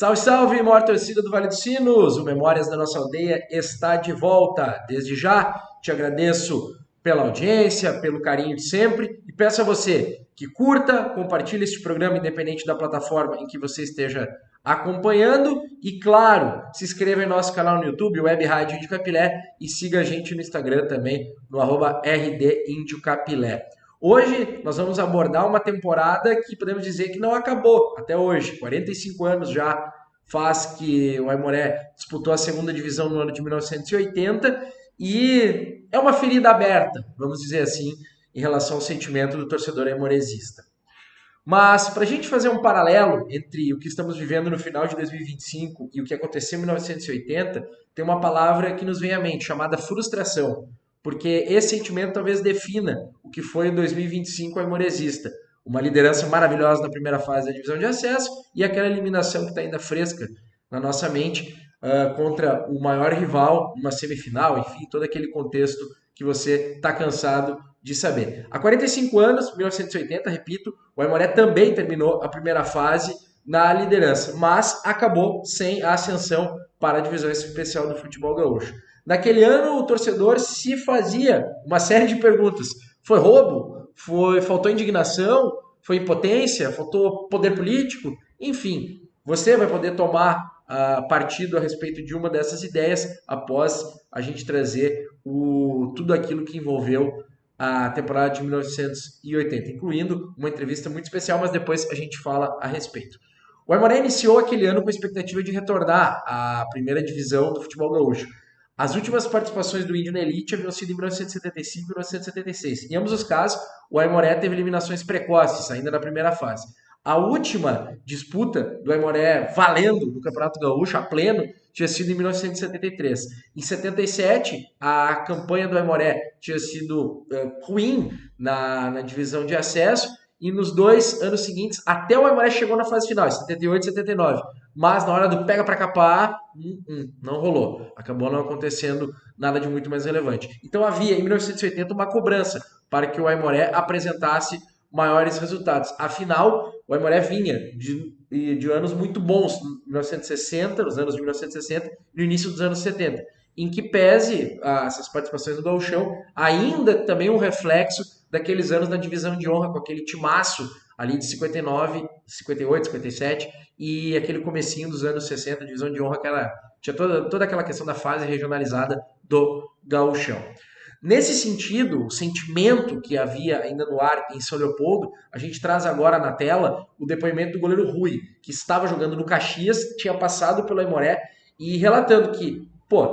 Salve, salve, maior torcida do Vale dos Sinos! O Memórias da Nossa Aldeia está de volta. Desde já, te agradeço pela audiência, pelo carinho de sempre e peço a você que curta, compartilhe este programa independente da plataforma em que você esteja acompanhando e, claro, se inscreva em nosso canal no YouTube, Web Rádio Índio Capilé, e siga a gente no Instagram também, no @RDIndioCapilé. Hoje nós vamos abordar uma temporada que podemos dizer que não acabou até hoje. 45 anos já faz que o Aimoré disputou a segunda divisão no ano de 1980 e é uma ferida aberta, vamos dizer assim, em relação ao sentimento do torcedor aimoresista. Mas para a gente fazer um paralelo entre o que estamos vivendo no final de 2025 e o que aconteceu em 1980, tem uma palavra que nos vem à mente, chamada frustração. Porque esse sentimento talvez defina o que foi o 2025 aimoresista. Uma liderança maravilhosa na primeira fase da divisão de acesso e aquela eliminação que está ainda fresca na nossa mente contra o maior rival, uma semifinal, enfim, todo aquele contexto que você está cansado de saber. Há 45 anos, 1980, repito, o Aimoré também terminou a primeira fase na liderança, mas acabou sem a ascensão para a divisão especial do futebol gaúcho. Naquele ano, o torcedor se fazia uma série de perguntas. Foi roubo? Faltou indignação? Foi impotência? Faltou poder político? Enfim, você vai poder tomar partido a respeito de uma dessas ideias após a gente trazer tudo aquilo que envolveu a temporada de 1980, incluindo uma entrevista muito especial, mas depois a gente fala a respeito. O Aimoré iniciou aquele ano com a expectativa de retornar à primeira divisão do futebol gaúcho. As últimas participações do Índio na Elite haviam sido em 1975 e 1976. Em ambos os casos, o Aimoré teve eliminações precoces, ainda na primeira fase. A última disputa do Aimoré valendo no Campeonato Gaúcho, a pleno, tinha sido em 1973. Em 77, a campanha do Aimoré tinha sido ruim na divisão de acesso, e nos 2 anos seguintes, até o Aimoré chegou na fase final, em 78 e 79. Mas na hora do pega para capar, não rolou. Acabou não acontecendo nada de muito mais relevante. Então havia, em 1980, uma cobrança para que o Aimoré apresentasse maiores resultados. Afinal, o Aimoré vinha de anos muito bons, 1960, nos anos de 1960 e no início dos anos 70, em que pese essas participações no Gauchão, ainda também um reflexo daqueles anos na divisão de honra, com aquele timaço ali de 59, 58, 57 e aquele comecinho dos anos 60, divisão de honra, tinha toda aquela questão da fase regionalizada do Gauchão. Nesse sentido, o sentimento que havia ainda no ar em São Leopoldo, a gente traz agora na tela o depoimento do goleiro Rui, que estava jogando no Caxias, tinha passado pelo Aimoré e relatando que,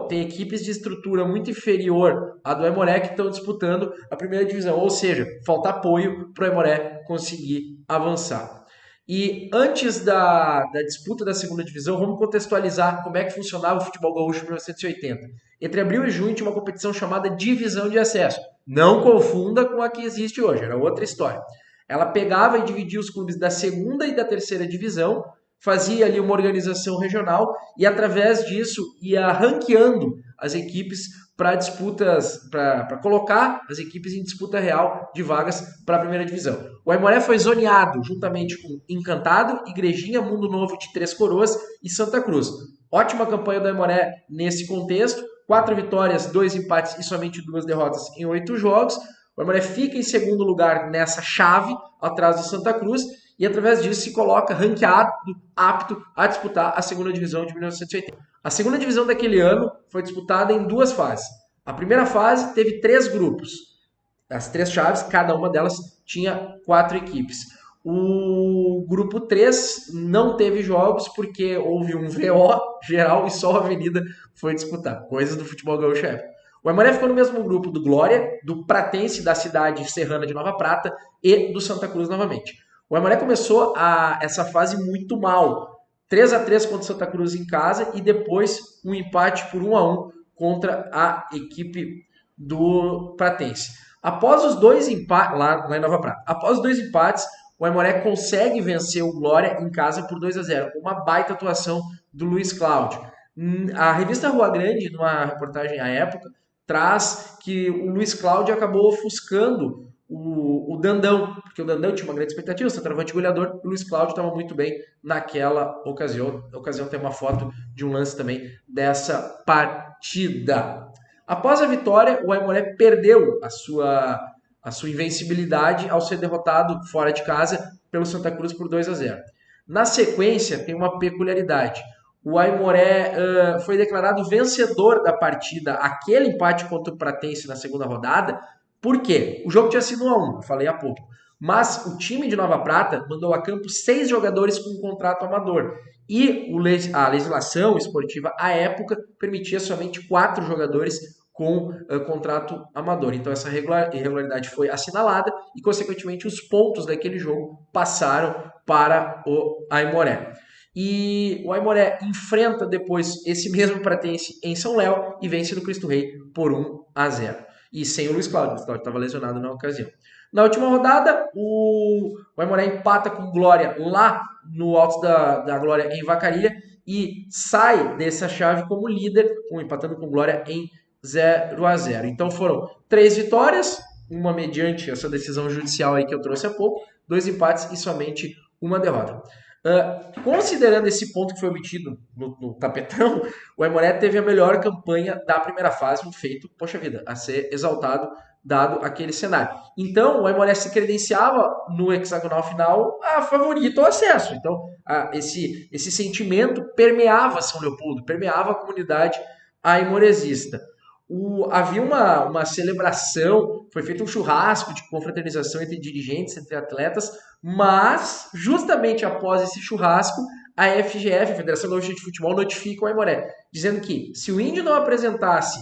tem equipes de estrutura muito inferior à do Aimoré que estão disputando a primeira divisão, ou seja, falta apoio para o Aimoré conseguir avançar. E antes da disputa da segunda divisão, vamos contextualizar como é que funcionava o futebol gaúcho em 1980. Entre abril e junho tinha uma competição chamada Divisão de Acesso. Não confunda com a que existe hoje, era outra história. Ela pegava e dividia os clubes da segunda e da terceira divisão, fazia ali uma organização regional e através disso ia ranqueando as equipes para disputas, para colocar as equipes em disputa real de vagas para a primeira divisão. O Aimoré foi zoneado juntamente com Encantado, Igrejinha, Mundo Novo de Três Coroas e Santa Cruz. Ótima campanha do Aimoré nesse contexto, 4 vitórias, 2 empates e somente 2 derrotas em 8 jogos. O Aimoré fica em segundo lugar nessa chave, atrás do Santa Cruz, e através disso se coloca ranqueado, apto a disputar a segunda divisão de 1980. A segunda divisão daquele ano foi disputada em 2 fases. A primeira fase teve 3 grupos. As 3 chaves, cada uma delas tinha 4 equipes. O grupo 3 não teve jogos porque houve um VO geral e só a Avenida foi disputar. Coisas do futebol gaúcho época. O Aimoré ficou no mesmo grupo do Glória, do Pratense da cidade serrana de Nova Prata e do Santa Cruz novamente. O Aimoré começou essa fase muito mal. 3-3 contra o Santa Cruz em casa e depois um empate por 1-1 contra a equipe do Pratense. Após os 2 empates, lá em Nova Prata, após os 2 empates, o Aimoré consegue vencer o Glória em casa por 2-0, com uma baita atuação do Luiz Cláudio. A revista Rua Grande, numa reportagem à época, traz que o Luiz Cláudio acabou ofuscando o Dandão, porque o Dandão tinha uma grande expectativa, o centroavante goleador, e o Luiz Cláudio estava muito bem naquela ocasião. Tem uma foto de um lance também dessa partida. Após a vitória, o Aimoré perdeu a sua invencibilidade ao ser derrotado fora de casa pelo Santa Cruz por 2-0. Na sequência, tem uma peculiaridade. O Aimoré foi declarado vencedor da partida, aquele empate contra o Pratense na segunda rodada. Por quê? O jogo tinha sido 1-1, eu falei há pouco. Mas o time de Nova Prata mandou a campo 6 jogadores com um contrato amador. E a legislação esportiva à época permitia somente 4 jogadores com contrato amador. Então essa irregularidade foi assinalada e, consequentemente, os pontos daquele jogo passaram para o Aimoré. E o Aimoré enfrenta depois esse mesmo Pratense em São Léo e vence no Cristo Rei por 1-0. E sem o Luiz Cláudio. O Luiz Cláudio estava lesionado na ocasião. Na última rodada, o Aimoré empata com o Glória lá no Alto da Glória em Vacarilha e sai dessa chave como líder, empatando com o Glória em 0-0. Então foram 3 vitórias, uma mediante essa decisão judicial aí que eu trouxe há pouco, 2 empates e somente uma derrota. Considerando esse ponto que foi obtido no tapetão, o Aimoré teve a melhor campanha da primeira fase, um feito, poxa vida, a ser exaltado, dado aquele cenário. Então, o Aimoré se credenciava no hexagonal final a favorito ao acesso. Então, esse sentimento permeava São Leopoldo, permeava a comunidade aimoresista. Havia uma celebração, foi feito um churrasco de confraternização entre dirigentes, entre atletas, mas justamente após esse churrasco, a FGF, a Federação Gaúcha de Futebol, notifica o Aimoré, dizendo que se o Índio não apresentasse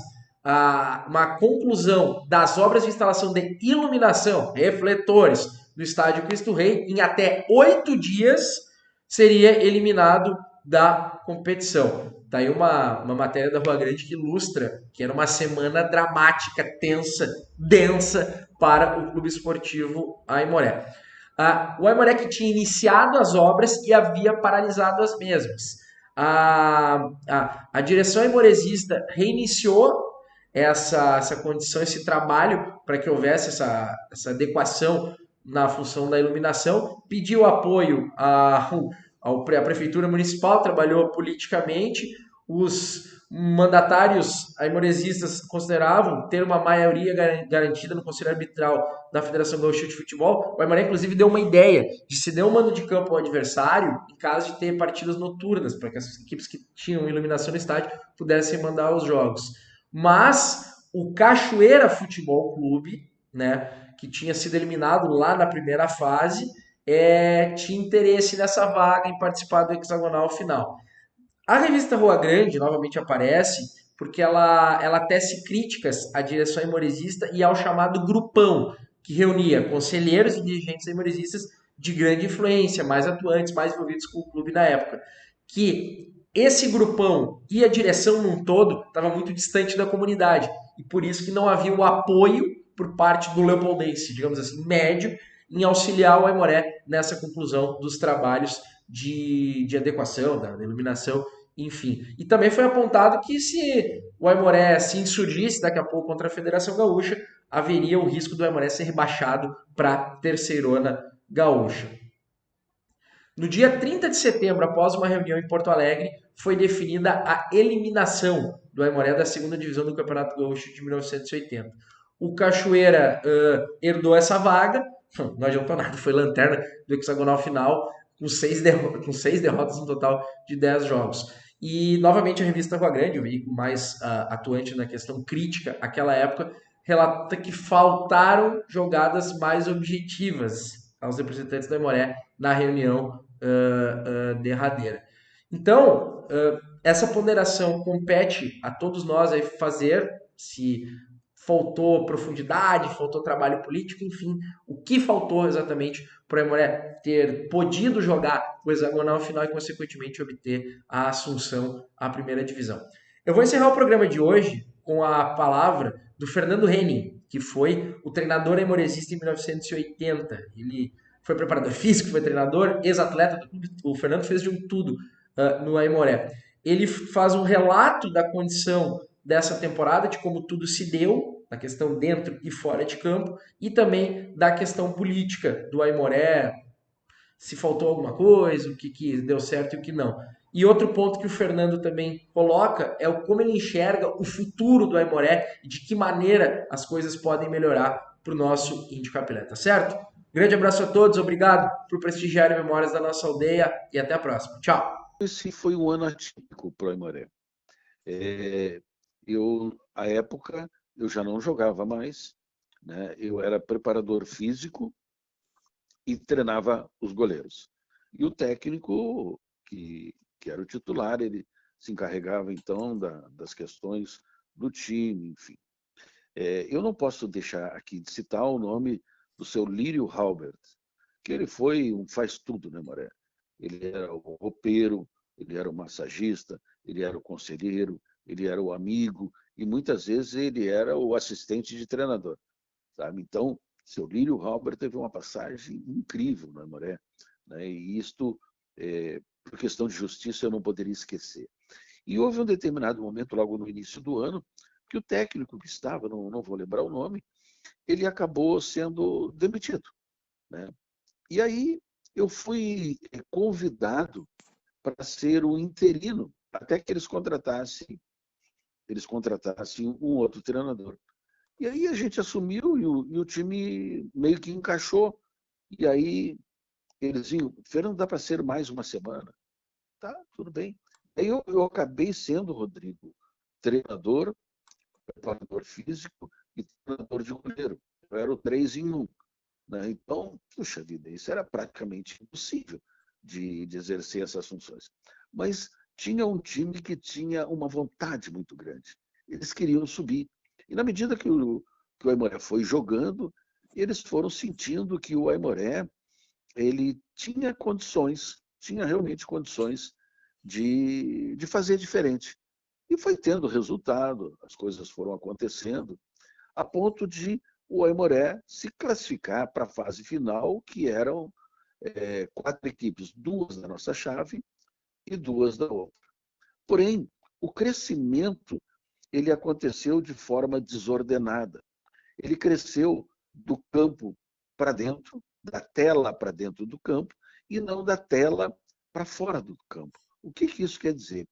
uma conclusão das obras de instalação de iluminação, refletores, do estádio Cristo Rei, em até 8 dias, seria eliminado da competição. Tá aí uma matéria da Rua Grande que ilustra que era uma semana dramática, tensa, densa para o Clube Esportivo Aimoré. O Aimoré que tinha iniciado as obras e havia paralisado as mesmas. A direção aimoresista reiniciou essa condição, esse trabalho para que houvesse essa adequação na função da iluminação, pediu apoio a Prefeitura Municipal, trabalhou politicamente, os mandatários aimoresistas consideravam ter uma maioria garantida no Conselho Arbitral da Federação Gaúcha de Futebol. O Aimoré, inclusive, deu uma ideia de se dar um mando de campo ao adversário em caso de ter partidas noturnas, para que as equipes que tinham iluminação no estádio pudessem mandar os jogos. Mas o Cachoeira Futebol Clube, né, que tinha sido eliminado lá na primeira fase, tinha interesse nessa vaga em participar do hexagonal final. A revista Rua Grande novamente aparece porque ela tece críticas à direção aimoresista e ao chamado grupão, que reunia conselheiros e dirigentes aimoresistas de grande influência, mais atuantes, mais envolvidos com o clube na época. Que esse grupão e a direção num todo estava muito distante da comunidade e por isso que não havia o apoio por parte do leopoldense, digamos assim, médio, em auxiliar o Aimoré nessa conclusão dos trabalhos de adequação, da iluminação, enfim. E também foi apontado que se o Aimoré se insurgisse daqui a pouco contra a Federação Gaúcha, haveria o risco do Aimoré ser rebaixado para a Terceirona Gaúcha. No dia 30 de setembro, após uma reunião em Porto Alegre, foi definida a eliminação do Aimoré da segunda divisão do Campeonato Gaúcho de 1980. O Cachoeira herdou essa vaga, não adiantou nada, foi lanterna do hexagonal final, com 6 derrotas no total de 10 jogos. E, novamente, a revista Rua Grande, o veículo mais atuante na questão crítica àquela época, relata que faltaram jogadas mais objetivas aos representantes do Aimoré na reunião derradeira. Então, essa ponderação compete a todos nós aí fazer, se faltou profundidade, faltou trabalho político, enfim, o que faltou exatamente para o Aimoré ter podido jogar o hexagonal final e, consequentemente, obter a assunção à primeira divisão. Eu vou encerrar o programa de hoje com a palavra do Fernando Henning, que foi o treinador aimoresista em 1980. Ele foi preparador físico, foi treinador, ex-atleta do clube. O Fernando fez de um tudo no Aimoré. Ele faz um relato da condição dessa temporada, de como tudo se deu, da questão dentro e fora de campo, e também da questão política do Aimoré, se faltou alguma coisa, o que deu certo e o que não. E outro ponto que o Fernando também coloca é o como ele enxerga o futuro do Aimoré e de que maneira as coisas podem melhorar para o nosso Índio Capilé, tá certo? Grande abraço a todos, obrigado por prestigiarem Memórias da Nossa Aldeia e até a próxima. Tchau! Esse foi um ano atípico para o Aimoré. À época, eu já não jogava mais, né? Eu era preparador físico e treinava os goleiros. E o técnico, que era o titular, ele se encarregava, então, das questões do time, enfim. Eu não posso deixar aqui de citar o nome do seu Lírio Halbert, que ele foi um faz-tudo, né, Maré? Ele era o roupeiro, ele era o massagista, ele era o conselheiro, ele era o amigo, e muitas vezes ele era o assistente de treinador, sabe? Então, seu Lírio Halbert teve uma passagem incrível no Aimoré, né? E isto, por questão de justiça, eu não poderia esquecer. E houve um determinado momento, logo no início do ano, que o técnico que estava, não vou lembrar o nome, ele acabou sendo demitido, né? E aí eu fui convidado para ser o interino, até que eles contratassem um outro treinador. E aí a gente assumiu e o time meio que encaixou. E aí eles vinham, Fernando, dá para ser mais uma semana? Tá, tudo bem. Aí eu acabei sendo, Rodrigo, treinador, preparador físico e treinador de goleiro. Eu era o 3 em 1. Né? Então, puxa vida, isso era praticamente impossível de exercer essas funções. Mas tinha um time que tinha uma vontade muito grande. Eles queriam subir. E na medida que o Aimoré foi jogando, eles foram sentindo que o Aimoré ele tinha condições, tinha realmente condições de fazer diferente. E foi tendo resultado, as coisas foram acontecendo, a ponto de o Aimoré se classificar para a fase final, que eram 4 equipes, 2 da nossa chave e 2 da outra. Porém, o crescimento ele aconteceu de forma desordenada. Ele cresceu do campo para dentro, da tela para dentro do campo, e não da tela para fora do campo. O que isso quer dizer?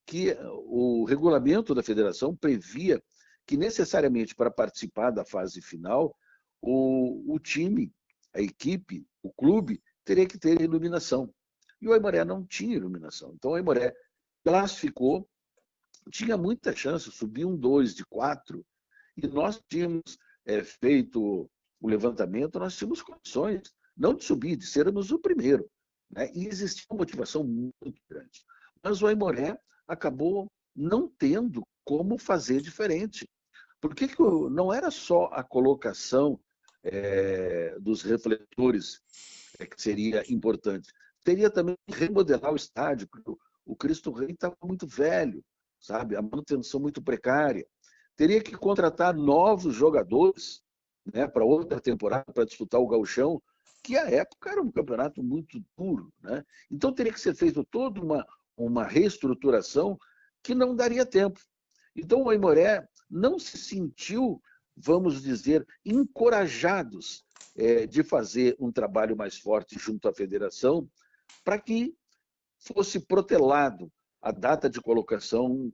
Que o regulamento da federação previa que, necessariamente, para participar da fase final, o time, a equipe, o clube, teria que ter iluminação. E o Aimoré não tinha iluminação. Então, o Aimoré classificou, tinha muita chance, subir um 2 de 4, e nós tínhamos feito o levantamento, nós tínhamos condições, não de subir, de sermos o primeiro. Né? E existia uma motivação muito grande. Mas o Aimoré acabou não tendo como fazer diferente. Porque não era só a colocação dos refletores que seria importante. Teria também que remodelar o estádio, porque o Cristo Rei estava muito velho, sabe? A manutenção muito precária. Teria que contratar novos jogadores, né, para outra temporada, para disputar o Gauchão, que à época era um campeonato muito duro. Né? Então teria que ser feita toda uma reestruturação que não daria tempo. Então o Aimoré não se sentiu, vamos dizer, encorajados de fazer um trabalho mais forte junto à federação para que fosse protelado a data de colocação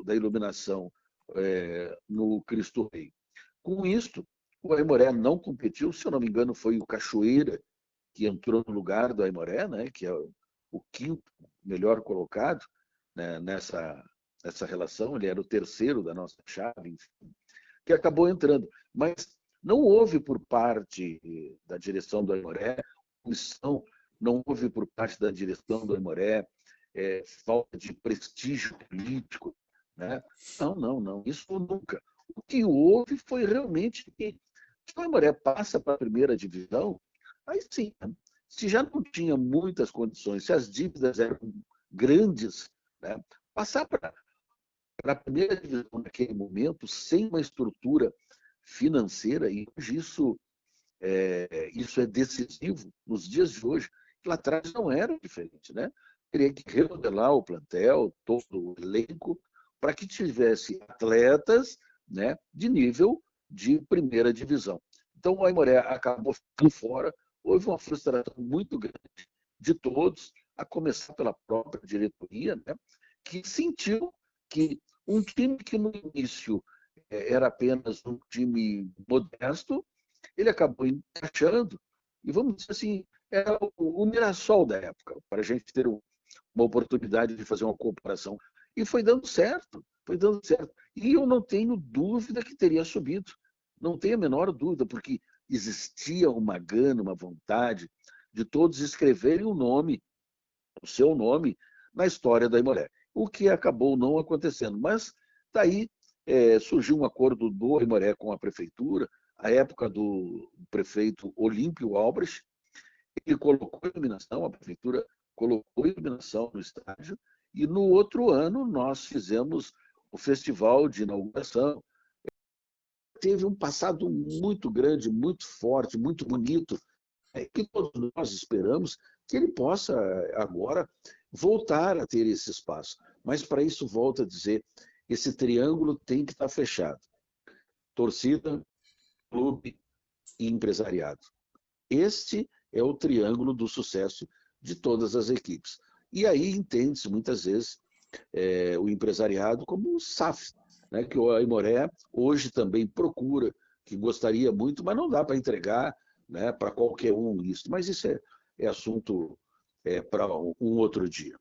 da iluminação no Cristo Rei. Com isto, o Aimoré não competiu, se eu não me engano, foi o Cachoeira que entrou no lugar do Aimoré, né, que é o quinto melhor colocado, né, nessa relação, ele era o terceiro da nossa chave, enfim, que acabou entrando. Mas não houve por parte da direção do Aimoré omissão, não houve por parte da direção do Aimoré falta de prestígio político. Né? Não, isso nunca. O que houve foi realmente que se o Aimoré passa para a primeira divisão, aí sim, né? Se já não tinha muitas condições, se as dívidas eram grandes, né? Passar para a primeira divisão naquele momento, sem uma estrutura financeira, e hoje isso é decisivo nos dias de hoje. Lá atrás não era diferente, né? Teria que remodelar o plantel, todo o elenco, para que tivesse atletas né, de nível de primeira divisão. Então, o Aimoré acabou ficando fora, houve uma frustração muito grande de todos, a começar pela própria diretoria, né, que sentiu que um time que no início era apenas um time modesto, ele acabou encaixando, e vamos dizer assim, era o Mirassol da época, para a gente ter uma oportunidade de fazer uma comparação. E foi dando certo, foi dando certo. E eu não tenho dúvida que teria subido, não tenho a menor dúvida, porque existia uma gana, uma vontade de todos escreverem o seu nome na história da Aimoré, o que acabou não acontecendo. Mas daí surgiu um acordo do Aimoré com a prefeitura, a época do prefeito Olímpio Albrecht, ele colocou iluminação, a prefeitura colocou iluminação no estádio, e no outro ano nós fizemos o festival de inauguração. Teve um passado muito grande, muito forte, muito bonito, que todos nós esperamos que ele possa agora voltar a ter esse espaço. Mas para isso, volto a dizer, esse triângulo tem que estar fechado. Torcida, clube e empresariado. Este é o triângulo do sucesso de todas as equipes. E aí entende-se muitas vezes o empresariado como um SAF, né, que o Aimoré hoje também procura, que gostaria muito, mas não dá para entregar, né, para qualquer um isso. Mas isso é assunto para um outro dia.